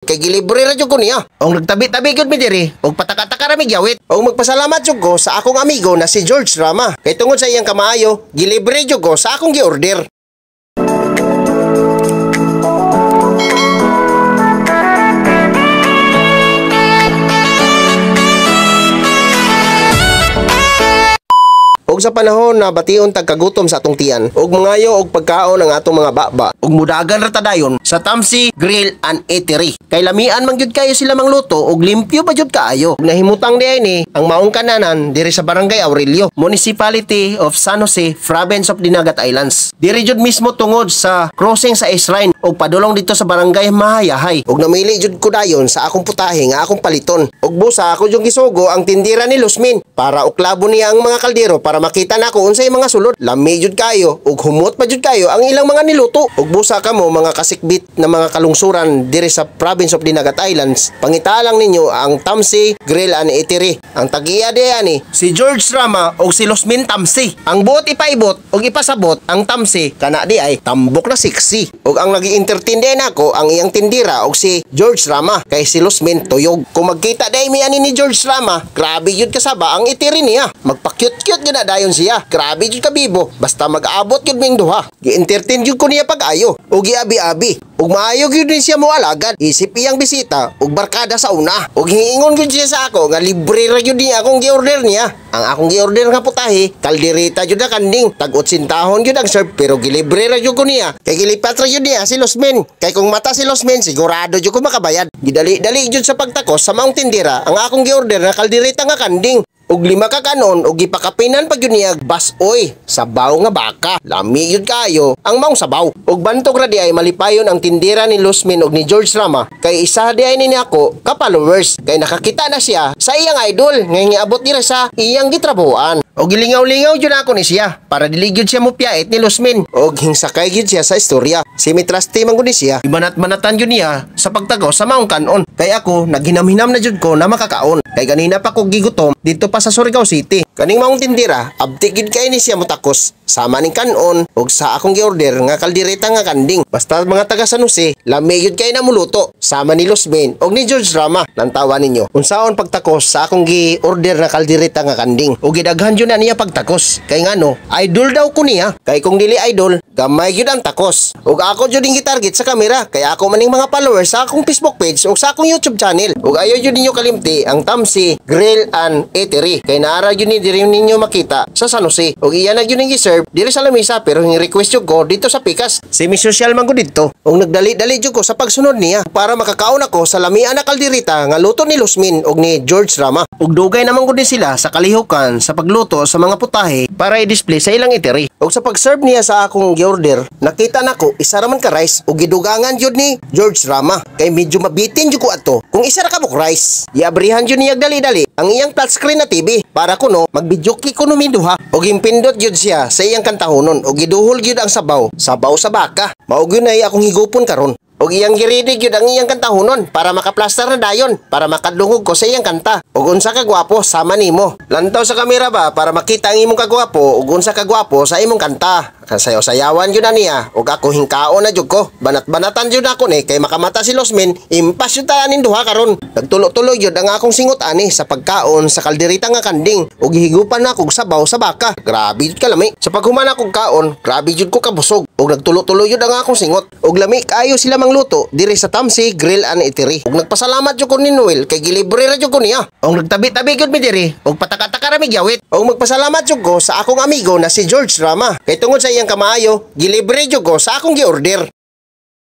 kay gilibre ra jud ko niya. Og nagtabi-tabi gyud mi diri og pataka-taka ra mi gyawit. Og magpasalamat jud ko sa akong amigo na si George Rama. Kay tungod sa iyang kamaayo, gilibre jud ko sa akong gi-order. Og sa panahon na bation tagkagutom sa atong tiyan, og mangayo og pagkaon ang atong mga baba, og mudagan ra ta dayon sa Tamsi Grill and Eatery. Kay lamian man gyud kayo sila mangluto og limpyo pa jud kaayo. Nahimutang diay ang maong kananan diri sa Barangay Aurelio, Municipality of San Jose, Province of Dinagat Islands. Diri jud mismo tungod sa crossing sa Shrine og padulong dito sa Barangay Mahayahay. Og namili jud ko dayon sa akong putahe nga akong paliton. Og busa ako jud gisugo ang tindira ni Luzmin para uklabo niya ang mga kaldero para makita nako unsay mga sulod. Lami jud kayo ug humot pa jud kayo ang ilang mga niluto. Ug busa kamo mga kasikbit na mga kalungsuran diri sa Province of Dinagat Islands, pangita lang ninyo ang Tamsi Grill and Eatery. Ang tagiya diyan ni si George Rama ug si Luzmin Tamsi. Ang buot ipaibot ug ipasabot ang Tamsi kana di ay tambok na sexy. Ug ang nagi-entertain din ako ang iyang tindira ug si George Rama kay si Luzmin tuyog. Kung magkita day mi ani ni George Rama, grabe jud kasaba ang eatery niya. Magpa-cute-cute gyud dayon siya. Grabe jud kabibo. Basta mag-abot jud ming duha. Gi-entertain jud ko niya pag-ayo. Ug gi-abi-abi. Ug maayo gyud din siya mo alagad. Isip iyang bisita ug barkada sa una. Ug hingingon gyud siya sa ako nga libre ra gyud niya akong gi-order niya. Ang akong gi-order nga putahe, kaldereta jud na kanding. Tag-8 centahon jud ang serve pero gilibre ra jud ko niya. Kay gilipat ra jud niya si Luzmin. Kay kung mata si Luzmin sigurado jud ko makabayad. Gidali-dali jud sa pagtakos sa maong tindira ang akong gi-order nga kaldereta nga kanding. Og 5 ka kanon og gipakapinan pa gyud niya basoy sabaw nga baka. Lami yun kayo ang maong sabaw. Og bantog ra di ay malipayon ang tindira ni Luzmin og ni George Rama kay isa di ay ni ako ka followers kay nakakita na siya sa iyang idol nga giabot dira sa iyang gitrabahoan. Og gilingaw-lingaw jud ako ni siya para dili gyud siya mopiyait ni Luzmin og hingsakay gyud siya sa istorya. Si mitrasti man gud ni siya. Ibanat-banatan gyud niya sa pagtagos sa maong kanon. Kay ako naghinam-hinam na jud ko na makakaon. Kay ganina pa ko gigutom dito pa sa Surigao City. Kaning maong tindira, abti gid kay ni siya motakos sama ning kanon ug sa akong gi-order nga kaldereta nga kanding. Basta mga taga San Jose, lami gyud kay na muluto sama ni Luzmin ug ni George Rama. Nantawa ninyo. Unsaon pagtakos sa akong gi-order nga kaldereta nga kanding. Ug gidaghan jud na niya pagtakos. Kay ngano, idol daw ko niya. Kay kung dili idol, gamay gyud ang takos. Ug ako jud ing gitarget sa kamera kay ako maning mga followers sa akong Facebook page ug sa akong YouTube channel. Ug ayo jud ninyo kalimti ang Tamsi Grill and Eatery. Kay naara jud ni diri ninyo makita sa San Jose. Ug iya na gyud ning gi-serve diri sa lamisa pero hing request jud ko dito sa Pikas. Semi-social man ko dito. Ug nagdali-dali jud ko sa pagsunod niya para makakaon ako sa lamian na kaldereta nga luto ni Luzmin ug ni George Rama. Ug dugay naman gud sila sa kalihukan sa pagluto sa mga putahe para i-display sa ilang eatery. Ug sa pag-serve niya sa akong gi-order, nakita nako isa ra man ka rice ug gidugangan jud ni George Rama. Kay medyo mabitin jud ko ato. Kung isa ra ka buk rice, iabrihan jud niya dali-dali ang iyang flat screen na TV para kuno mag-videoke kuno minduha. Ug impindot jud siya sa iyang kantahonon ug giduhol jud ang sabaw sa baka. Mao gyud na akong higupon karon. Og iyang giridi gyud ang iyang kantahonon para makaplaster na dayon para makadlungog ko sa iyang kanta. Og unsa ka gwapo sama nimo. Lantaw sa kamera ba para makita ang imong kagwapo ug unsa ka gwapo sa imong kanta. Kasayaw-sayawan jud na niya ug ako hingkaon na jud ko. Banat-banatan jud ako ni kay makamata si Luzmin, impas jud ta aning duha karon. Nagtulo-tulo jud ang akong singot ani sa pagkaon sa kaldereta nga kanding ug higupan na kog sabaw sa baka. Grabe jud kalami. Sa paghuman akong kaon, grabe jud ko kabusog ug nagtulo-tulo jud ang akong singot. Ug lami kaayo sila mangluto diri sa Tamsi Grill and Eatery. Ug nagpasalamat jud ko ni Noel kay gilibre ra jud ko niya. Ug nagtabi-tabi jud mi diri ug pataka-taka ra mi gyawit. Ug magpasalamat jud ko sa akong amigo na si George Rama kay tungod sa iyang kamaayo, gilibre jud ko sa akong gi-order.